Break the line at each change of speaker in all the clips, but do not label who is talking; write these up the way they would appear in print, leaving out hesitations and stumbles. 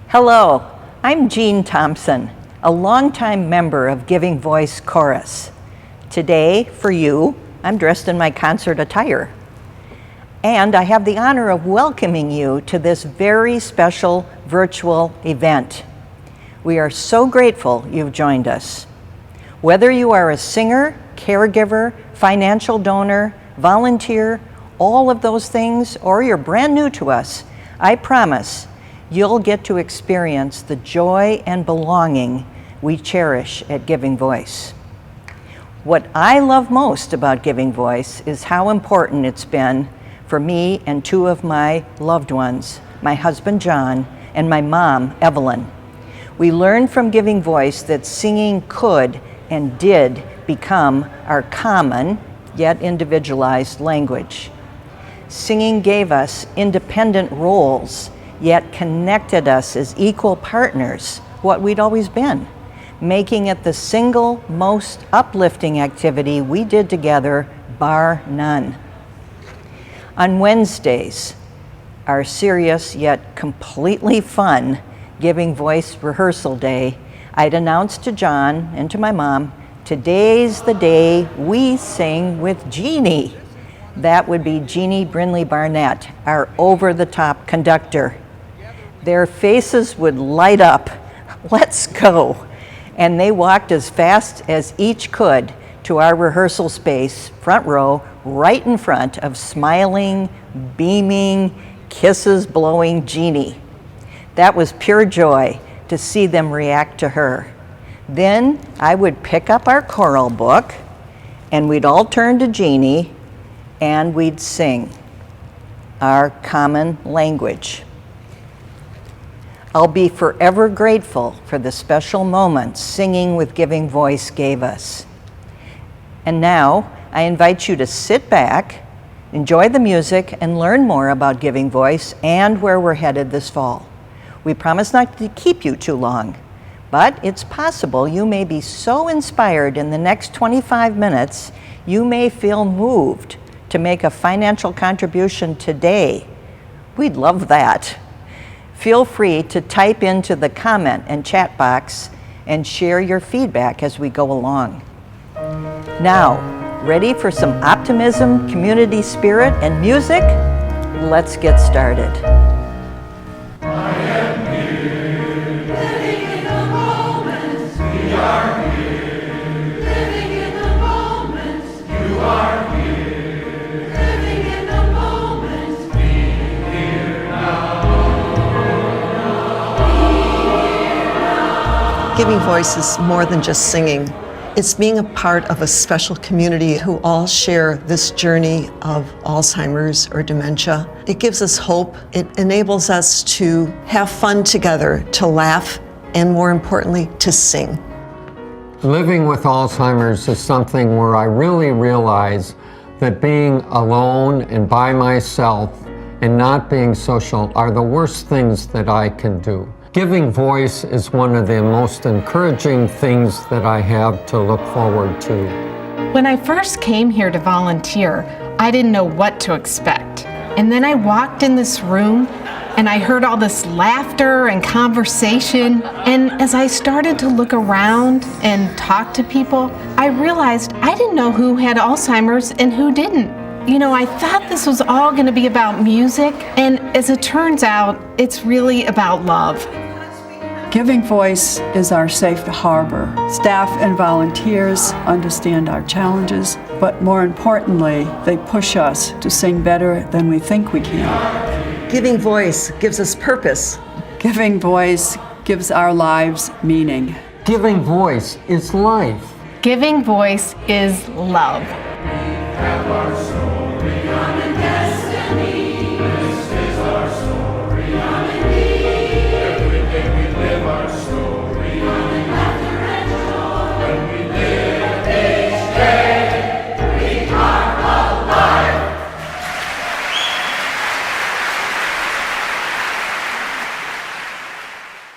Hello, I'm Jean Thompson, a longtime member of Giving Voice Chorus. Today, for you, I'm dressed in my concert attire. And I have the honor of welcoming you to this very special virtual event. We are so grateful you've joined us. Whether you are a singer, caregiver, financial donor, volunteer, all of those things, or you're brand new to us, I promise you'll get to experience the joy and belonging we cherish at Giving Voice. What I love most about Giving Voice is how important it's been for me and two of my loved ones, my husband John and my mom Evelyn. We learned from Giving Voice that singing could and did become our common yet individualized language. Singing gave us independent roles, yet connected us as equal partners, what we'd always been, making it the single most uplifting activity we did together, bar none. On Wednesdays, our serious yet completely fun Giving Voice rehearsal day, I'd announce to John and to my mom, today's the day we sing with Jeannie. That would be Jeannie Brinley Barnett, our over-the-top conductor. Their faces would light up, let's go. And they walked as fast as each could to our rehearsal space, front row, right in front of smiling, beaming, kisses blowing Jeannie. That was pure joy to see them react to her. Then I would pick up our choral book and we'd all turn to Jeannie and we'd sing our common language. I'll be forever grateful for the special moments singing with Giving Voice gave us. And now I invite you to sit back, enjoy the music, and learn more about Giving Voice and where we're headed this fall. We promise not to keep you too long, but it's possible you may be so inspired in the next 25 minutes, you may feel moved to make a financial contribution today. We'd love that. Feel free to type into the comment and chat box and share your feedback as we go along. Now, ready for some optimism, community spirit, and music? Let's get started.
I am here, living in the moment. We are here, living in the moment. You are here, living in the moment. Be here now.
Giving Voice is more than just singing. It's being a part of a special community who all share this journey of Alzheimer's or dementia. It gives us hope. It enables us to have fun together, to laugh, and more importantly, to sing.
Living with Alzheimer's is something where I really realize that being alone and by myself and not being social are the worst things that I can do. Giving Voice is one of the most encouraging things that I have to look forward to.
When I first came here to volunteer, I didn't know what to expect. And then I walked in this room and I heard all this laughter and conversation. And as I started to look around and talk to people, I realized I didn't know who had Alzheimer's and who didn't. You know, I thought this was all going to be about music, and as it turns out, it's really about love.
Giving Voice is our safe harbor. Staff and volunteers understand our challenges, but more importantly, they push us to sing better than we think we can.
Giving Voice gives us purpose.
Giving Voice gives our lives meaning.
Giving Voice is life.
Giving Voice is love.
Have our story on a destiny. This is our story on a need. Every day we live our story on a laughter and joy. When we live each day, we are alive.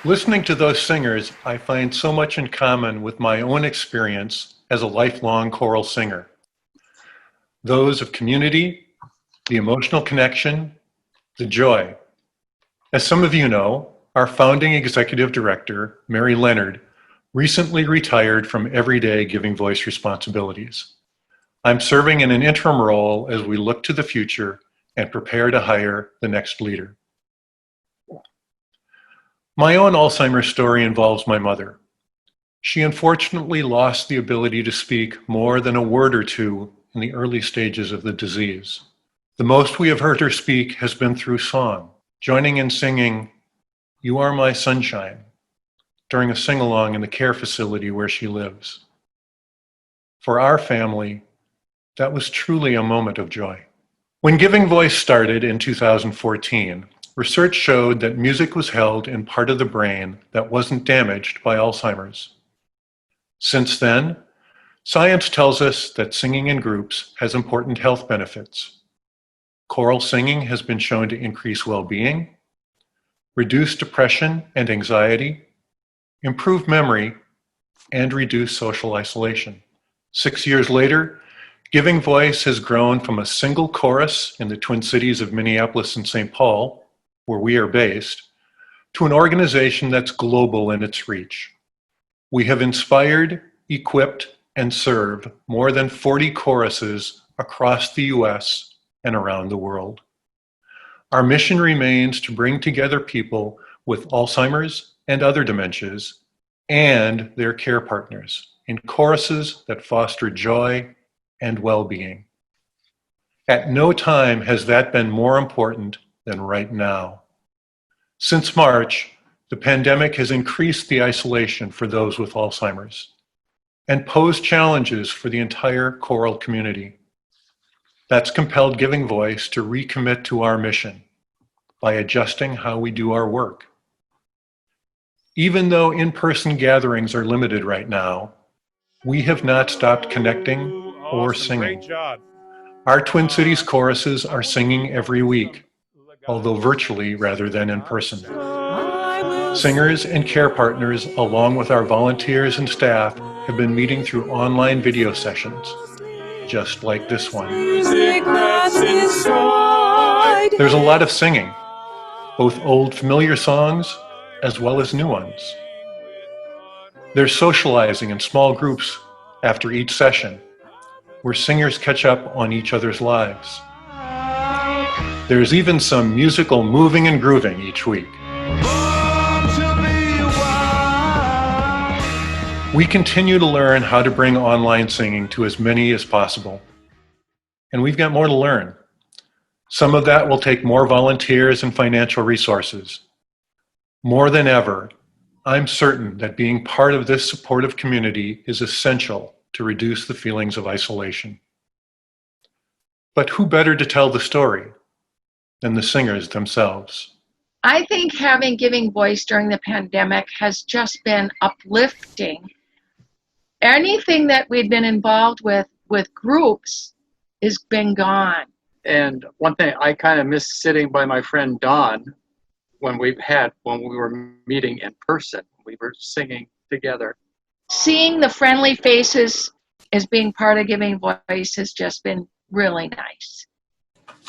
Listening to those singers, I find so much in common with my own experience as a lifelong choral singer. Those of community, the emotional connection, the joy. As some of you know, our founding executive director, Mary Leonard, recently retired from everyday Giving Voice responsibilities. I'm serving in an interim role as we look to the future and prepare to hire the next leader. My own Alzheimer's story involves my mother. She unfortunately lost the ability to speak more than a word or two in the early stages of the disease. The most we have heard her speak has been through song, joining in singing, "You Are My Sunshine," during a sing-along in the care facility where she lives. For our family, that was truly a moment of joy. When Giving Voice started in 2014, research showed that music was held in part of the brain that wasn't damaged by Alzheimer's. Since then, science tells us that singing in groups has important health benefits. Choral singing has been shown to increase well-being, reduce depression and anxiety, improve memory, and reduce social isolation. 6 years later, Giving Voice has grown from a single chorus in the Twin Cities of Minneapolis and St. Paul, where we are based, to an organization that's global in its reach. We have inspired, equipped, and served more than 40 choruses across the US and around the world. Our mission remains to bring together people with Alzheimer's and other dementias and their care partners in choruses that foster joy and well-being. At no time has that been more important than right now. Since March, the pandemic has increased the isolation for those with Alzheimer's and posed challenges for the entire choral community. That's compelled Giving Voice to recommit to our mission by adjusting how we do our work. Even though in-person gatherings are limited right now, we have not stopped connecting or singing. Our Twin Cities choruses are singing every week, although virtually rather than in person. Singers and care partners, along with our volunteers and staff, have been meeting through online video sessions, just like this one. There's a lot of singing, both old familiar songs as well as new ones. There's socializing in small groups after each session, where singers catch up on each other's lives. There's even some musical moving and grooving each week. We continue to learn how to bring online singing to as many as possible. And we've got more to learn. Some of that will take more volunteers and financial resources. More than ever, I'm certain that being part of this supportive community is essential to reduce the feelings of isolation. But who better to tell the story than the singers themselves?
I think having Giving Voice during the pandemic has just been uplifting. Anything that we'd been involved with groups has been gone.
And one thing, I kind of miss sitting by my friend Dawn when we were meeting in person. We were singing together.
Seeing the friendly faces as being part of Giving Voice has just been really nice.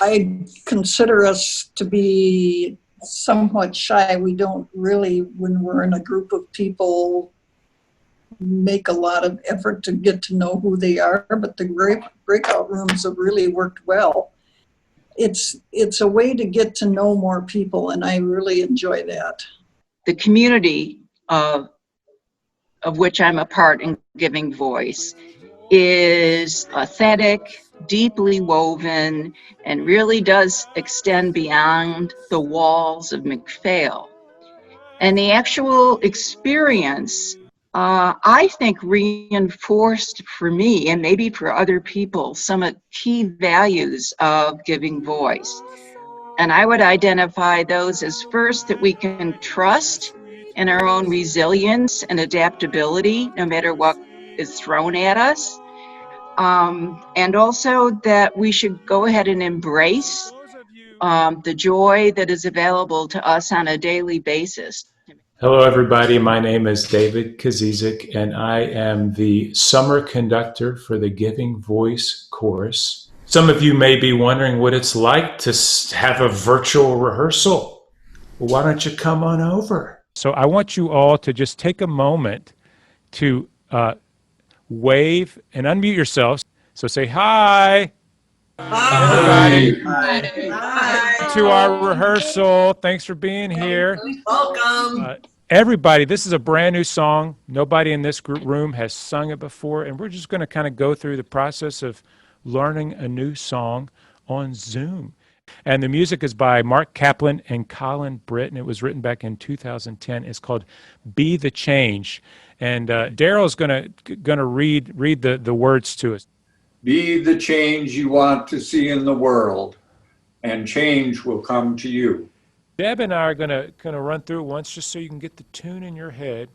I consider us to be somewhat shy. We don't really, when we're in a group of people, make a lot of effort to get to know who they are, but the breakout rooms have really worked well. It's a way to get to know more people, and I really enjoy that.
The community of which I'm a part in Giving Voice is authentic, deeply woven, and really does extend beyond the walls of McPhail. And the actual experience, I think, reinforced for me and maybe for other people some of the key values of Giving Voice. And I would identify those as first, that we can trust in our own resilience and adaptability no matter what is thrown at us. And also that we should go ahead and embrace the joy that is available to us on a daily basis.
Hello, everybody. My name is David Kazizik, and I am the summer conductor for the Giving Voice Chorus. Some of you may be wondering what it's like to have a virtual rehearsal Well, why don't you come on over? So I want you all to just take a moment to wave and unmute yourselves. So say hi. Hi. Hi. To our rehearsal. Thanks for being here.
Welcome.
Everybody, this is a brand new song. Nobody in this room has sung it before, and we're just going to kind of go through the process of learning a new song on Zoom. And the music is by Mark Kaplan and Colin Britt, and it was written back in 2010. It's called Be the Change. And Daryl's going to read the words to us.
Be the change you want to see in the world, and change will come to you.
Deb and I are going to run through it once just so you can get the tune in your head.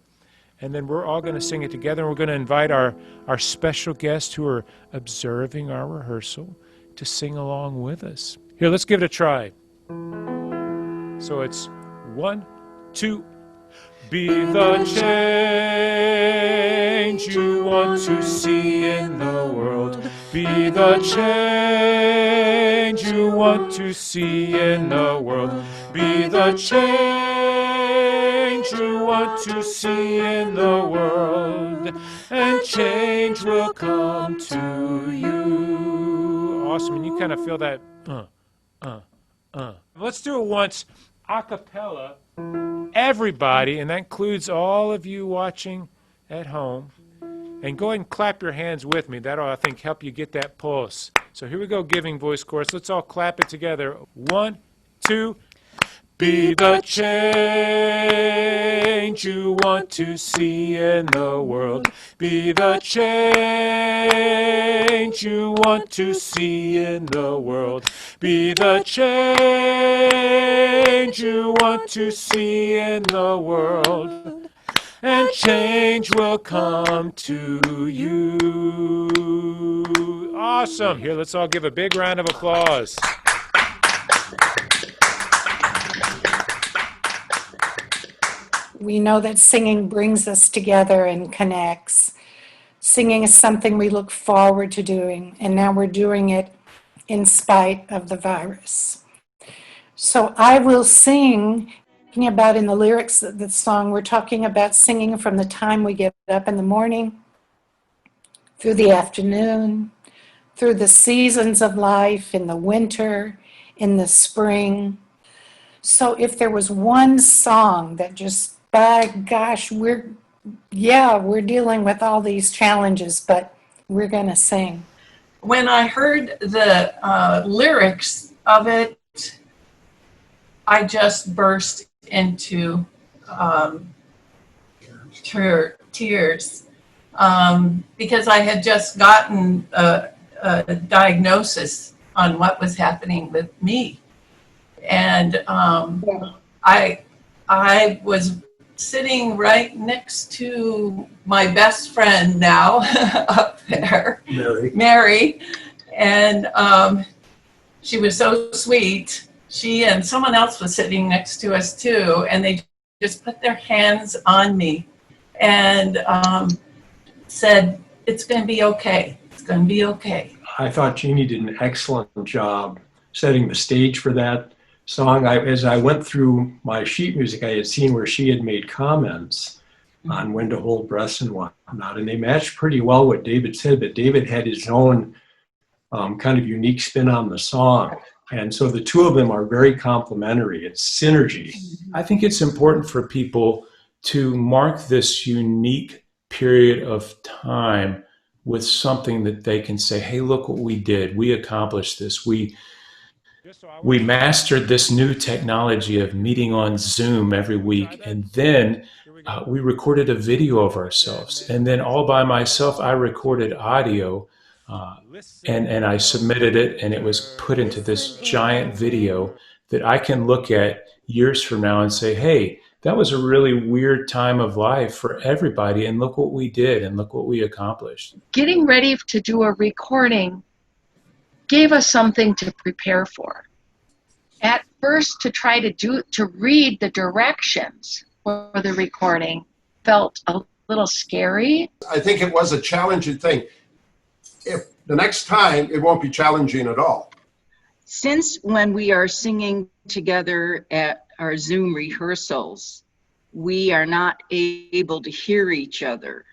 And then we're all going to sing it together. We're going to invite our special guests who are observing our rehearsal to sing along with us. Here, let's give it a try. So it's 1, 2. Be the change you want to see in the world. Be the change you want to see in the world. Be the change you want to see in the world. And change will come to you. Awesome. And you kind of feel that, Let's do it once, a cappella. Everybody, and that includes all of you watching at home. And go ahead and clap your hands with me. That'll, I think, help you get that pulse. So here we go, Giving Voice Chorus. Let's all clap it together. 1, 2. Be the change you want to see in the world. Be the change you want to see in the world. Be the change you want to see in the world. And change will come to you. Awesome. Here, let's all give a big round of applause.
We know that singing brings us together and connects. Singing is something we look forward to doing, and now we're doing it in spite of the virus. So I will sing, talking about in the lyrics of the song, we're talking about singing from the time we get up in the morning, through the afternoon, through the seasons of life, in the winter, in the spring. So if there was one song that just, by gosh, we're dealing with all these challenges, but we're going to sing.
When I heard the lyrics of it, I just burst into tears because I had just gotten a diagnosis on what was happening with me. And I was sitting right next to my best friend now up there, Mary, and she was so sweet. She and someone else was sitting next to us too, and they just put their hands on me and said, "It's going to be okay. It's going to be okay."
I thought Jeannie did an excellent job setting the stage for that song. As I went through my sheet music, I had seen where she had made comments on when to hold breaths and whatnot, and they matched pretty well what David said, but David had his own kind of unique spin on the song. And so the two of them are very complementary. It's synergy.
I think it's important for people to mark this unique period of time with something that they can say, hey, look what we did. We accomplished this. We mastered this new technology of meeting on Zoom every week, and then we recorded a video of ourselves. And then all by myself, I recorded audio, and I submitted it, and it was put into this giant video that I can look at years from now and say, hey, that was a really weird time of life for everybody, and look what we did, and look what we accomplished.
Getting ready to do a recording gave us something to prepare for. At first, to try to read the directions for the recording felt a little scary.
I think it was a challenging thing. If the next time, it won't be challenging at all.
Since when we are singing together at our Zoom rehearsals, we are not able to hear each other.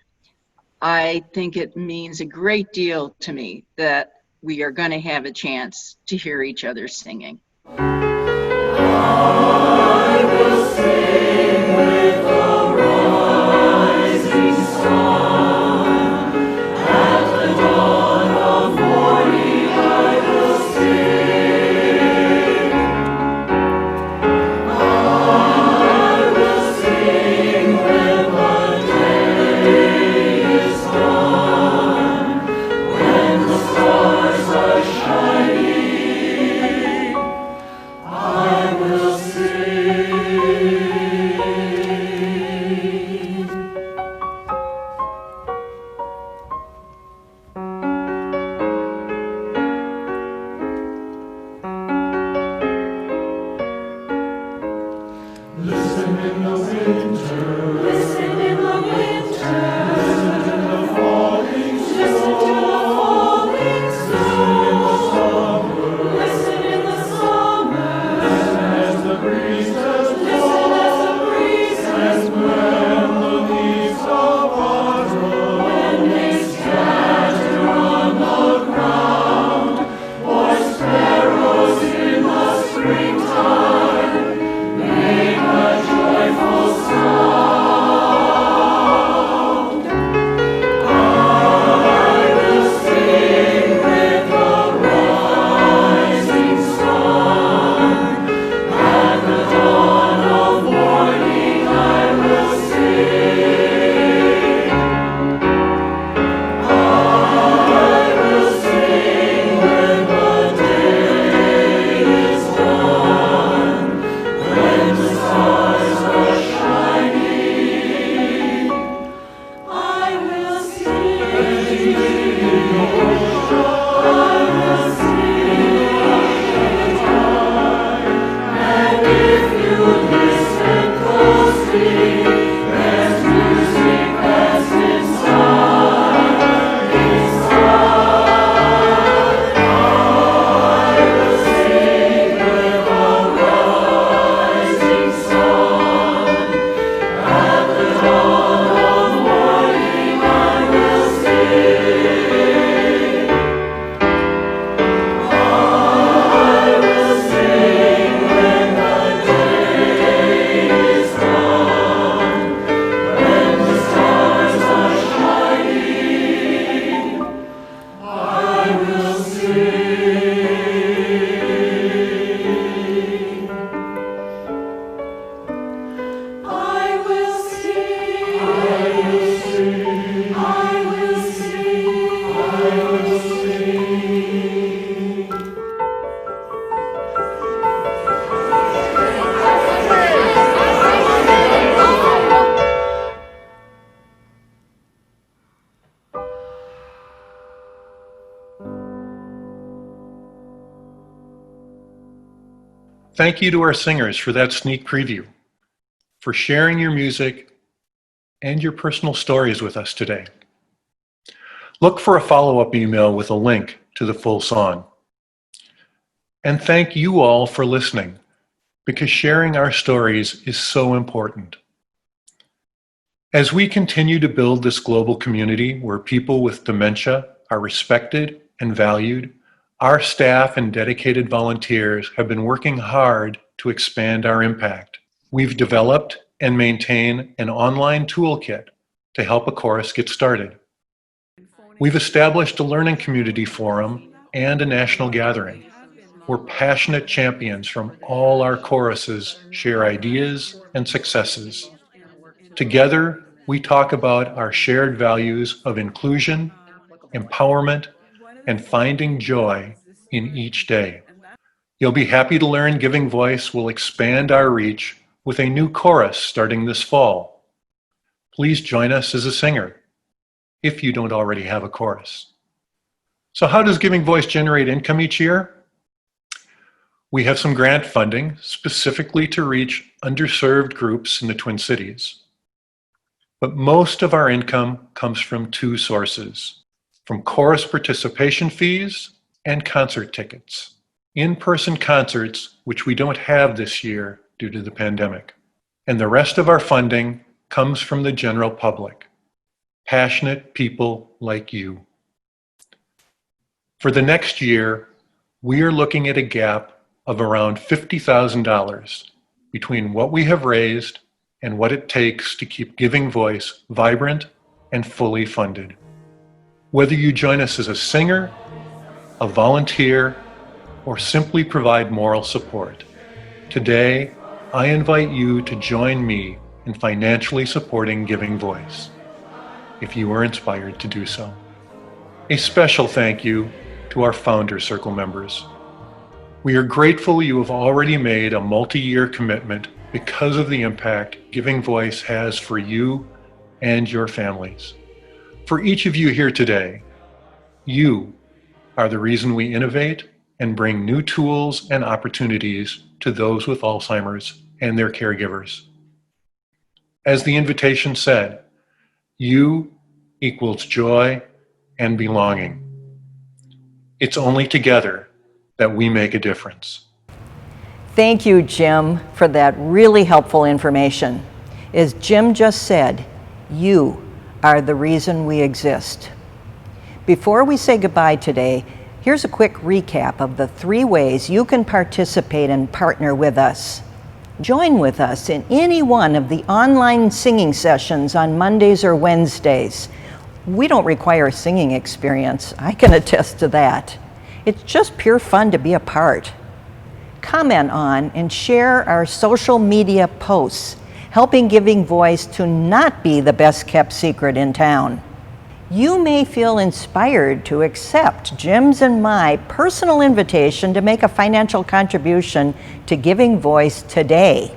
I think it means a great deal to me that we are going to have a chance to hear each other singing.
I will sing with the rising sun. At the dawn of morning I will sing. I will sing when the day is done, when the stars are shining. I will sing. Listen in the winter. Listen in the winter. Listen to the falling snow. Listen to the falling snow. Listen in the summer. Listen as the breezes blow. Listen as the breezes blow. And when the leaves of autumn, when they scatter on the ground, or sparrows in the springtime make a joyful sound. I will sing with the rising sun. At the dawn of morning I will sing. I will sing when the day is done, when the stars are shining. I will sing. I will sing. And if you listen closely, there's music that's inside. I will sing with a rising sun. At the dawn of morning I will sing. I will sing when the day is done, when the stars are shining. I will sing. I will sing. I will sing. I will sing. I will sing.
Thank you to our singers for that sneak preview, for sharing your music and your personal stories with us today. Look for a follow-up email with a link to the full song. And thank you all for listening, because sharing our stories is so important. As we continue to build this global community where people with dementia are respected and valued, our staff and dedicated volunteers have been working hard to expand our impact. We've developed and maintain an online toolkit to help a chorus get started. We've established a learning community forum and a national gathering where passionate champions from all our choruses share ideas and successes. Together, we talk about our shared values of inclusion, empowerment, and finding joy in each day. You'll be happy to learn Giving Voice will expand our reach with a new chorus starting this fall. Please join us as a singer, if you don't already have a chorus. So how does Giving Voice generate income each year? We have some grant funding specifically to reach underserved groups in the Twin Cities. But most of our income comes from two sources: from chorus participation fees and concert tickets. In-person concerts, which we don't have this year, due to the pandemic. And the rest of our funding comes from the general public, passionate people like you. For the next year, we are looking at a gap of around $50,000 between what we have raised and what it takes to keep Giving Voice vibrant and fully funded. Whether you join us as a singer, a volunteer, or simply provide moral support, today I invite you to join me in financially supporting Giving Voice, if you are inspired to do so. A special thank you to our Founders Circle members. We are grateful you have already made a multi-year commitment because of the impact Giving Voice has for you and your families. For each of you here today, you are the reason we innovate and bring new tools and opportunities to those with Alzheimer's and their caregivers. As the invitation said, you equals joy and belonging. It's only together that we make a difference.
Thank you, Jim, for that really helpful information. As Jim just said, you are the reason we exist. Before we say goodbye today, here's a quick recap of the 3 ways you can participate and partner with us. Join with us in any one of the online singing sessions on Mondays or Wednesdays. We don't require a singing experience. I can attest to that. It's just pure fun to be a part. Comment on and share our social media posts, helping Giving Voice to not be the best kept secret in town. You may feel inspired to accept Jim's and my personal invitation to make a financial contribution to Giving Voice today.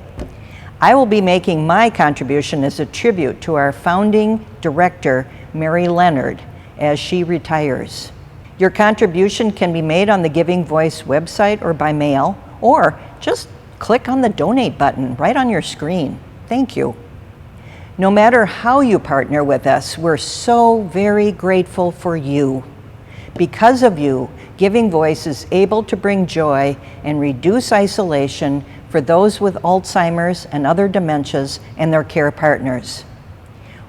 I will be making my contribution as a tribute to our founding director, Mary Leonard, as she retires. Your contribution can be made on the Giving Voice website or by mail, or just click on the donate button right on your screen. Thank you. No matter how you partner with us, we're so very grateful for you. Because of you, Giving Voice is able to bring joy and reduce isolation for those with Alzheimer's and other dementias and their care partners.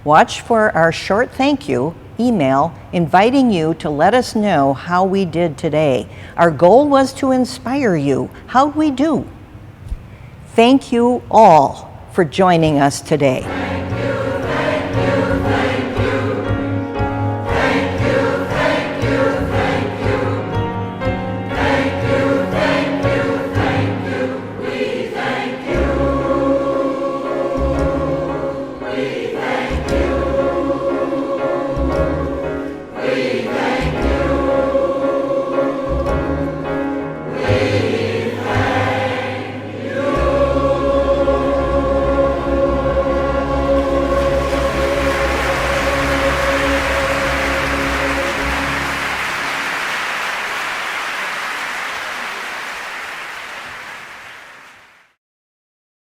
Watch for our short thank you email inviting you to let us know how we did today. Our goal was to inspire you. How'd we do? Thank you all for joining us today.